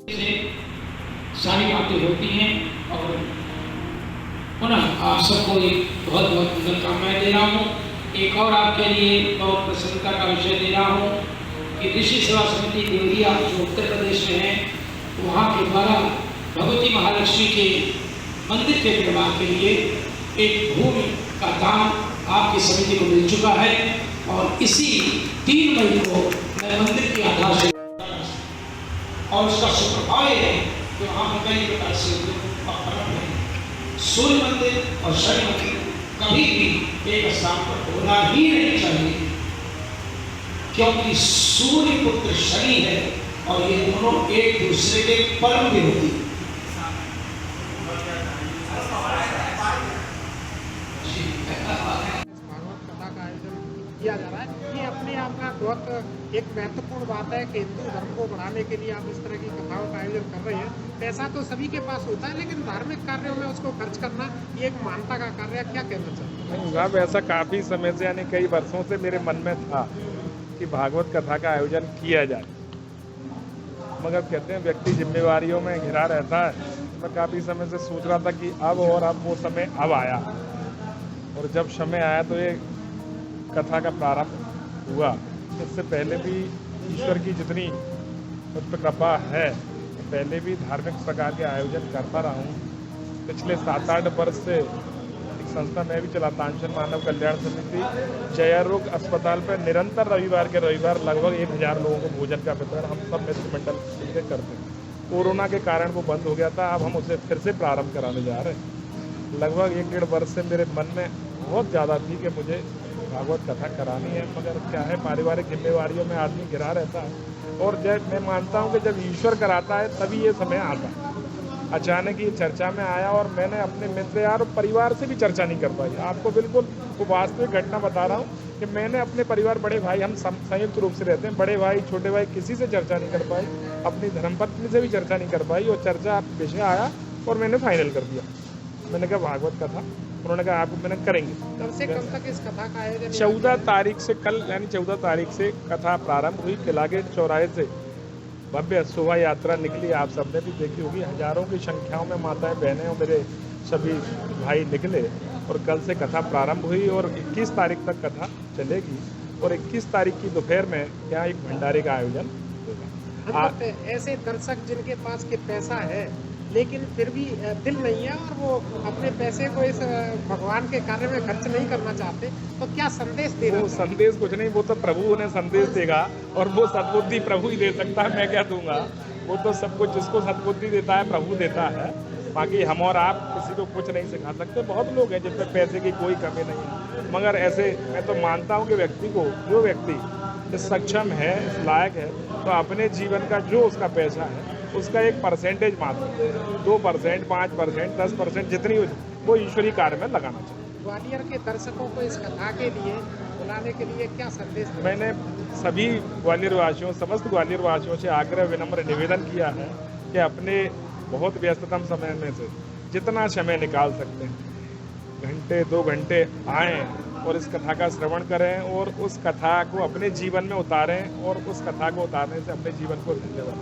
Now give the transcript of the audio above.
से सारी बातें होती हैं और पुनः आप सबको एक बहुत बहुत शुभकामनाएं दे रहा हूँ। एक और आपके लिए बहुत प्रसन्नता का विषय दे रहा हूँ कि ऋषि सेवा समिति देवरिया जो उत्तर प्रदेश में है, वहाँ के द्वारा भगवती महालक्ष्मी के मंदिर के निर्माण के लिए एक भूमि का दान आपकी समिति को मिल चुका है और इसी 3 मई को मैं मंदिर की आधारशिला और उसका सुप्रभाव है कि वहाँ पर कई प्रकार से सूर्य मंदिर और शनि मंदिर कभी भी एक स्थान पर होना ही नहीं चाहिए, क्योंकि सूर्य पुत्र शनि है और ये दोनों एक दूसरे के परम विरोधी। किया जा रहा है, ये अपने आप में बहुत एक महत्वपूर्ण बात है कि हिंदू धर्म को बढ़ाने के लिए आप इस तरह की कथाओं का आयोजन कर रहे हैं। पैसा तो सभी के पास होता है, लेकिन धार्मिक कार्यों में उसको खर्च करना ये एक मानता का कार्य है। क्या कहना चाहते हैं? साहब, ऐसा काफ़ी समय से यानी कई वर्षों से मेरे मन में था कि भागवत कथा का आयोजन किया जाए, मगर कहते हैं व्यक्ति जिम्मेवारियों में घिरा रहता है। मैं काफ़ी समय से सोच रहा था कि अब वो समय अब आया, और जब समय आया तो ये कथा का प्रारंभ हुआ। इससे पहले भी ईश्वर की जितनी मुझ पर कृपा है, पहले भी धार्मिक प्रकार के आयोजन करता रहा हूँ। पिछले 7-8 वर्ष से एक संस्था मैं भी चलाता, अंशन मानव कल्याण समिति जया रोग अस्पताल पर निरंतर रविवार के रविवार लगभग 1000 लोगों को भोजन का वितरण हम सब मित्र मंडल से करते हैं। कोरोना के कारण वो बंद हो गया था, अब हम उसे फिर से प्रारंभ कराने जा रहे हैं। लगभग 1-1.5 वर्ष से मेरे मन में बहुत ज़्यादा थी कि मुझे भागवत कथा करानी है, मगर क्या है, पारिवारिक जिम्मेवारियों में आदमी घिरा रहता है। और जब मैं मानता हूँ कि जब ईश्वर कराता है तभी ये समय आता है। अचानक ये चर्चा में आया और मैंने अपने मित्र यार और परिवार से भी चर्चा नहीं कर पाई। आपको बिल्कुल वो वास्तविक घटना बता रहा हूँ कि मैंने अपने परिवार, बड़े भाई, हम संयुक्त रूप से रहते हैं, बड़े भाई छोटे भाई किसी से चर्चा नहीं कर पाई, अपनी धर्मपत्नी से भी चर्चा नहीं कर पाई। और चर्चा विषय आया और मैंने फाइनल कर दिया। मैंने कहा भागवत कथा, उन्होंने कहा आप मैंने करेंगे। कब से कब तक इस कथा का आयोजन? 14 तारीख से, कल यानी 14 तारीख से कथा प्रारंभ हुई। किला गेट चौराहे से भव्य शोभा यात्रा निकली, आप सबने भी देखी होगी। हजारों की संख्याओं में माताएं, बहनें और मेरे सभी भाई निकले और कल से कथा प्रारंभ हुई और 21 तारीख तक कथा चलेगी। और 21 तारीख की दोपहर में यहाँ एक भंडारे का आयोजन होगा। ऐसे दर्शक जिनके पास के पैसा है लेकिन फिर भी दिल नहीं है और वो अपने पैसे को इस भगवान के कार्य में खर्च नहीं करना चाहते, तो क्या संदेश दे रहे? वो संदेश कुछ नहीं, वो तो प्रभु उन्हें संदेश देगा और वो सद्बुद्धि प्रभु ही दे सकता है, मैं क्या दूंगा। वो तो सब कुछ जिसको सद्बुद्धि देता है प्रभु देता है। बाकी हम और आप किसी को कुछ नहीं सिखा सकते। बहुत लोग हैं जिनमें पैसे की कोई कमी नहीं है, मगर ऐसे मैं तो मानता हूँ कि जो व्यक्ति सक्षम है, लायक है, तो अपने जीवन का जो उसका पैसा है उसका एक परसेंटेज मात्र 2%, 5%, 10% जितनी वो ईश्वरीय कार्य में लगाना चाहिए। ग्वालियर के दर्शकों को इस कथा के लिए बुलाने के लिए क्या संदेश दें? मैंने सभी ग्वालियर वासियों, समस्त ग्वालियर वासियों से आग्रह विनम्र निवेदन किया है कि अपने बहुत व्यस्ततम समय में से जितना समय निकाल सकते हैं, घंटे 2 घंटे आएँ और इस कथा का श्रवण करें और उस कथा को अपने जीवन में उतारें और उस कथा को उतारने से अपने जीवन को धन्य बनाएं।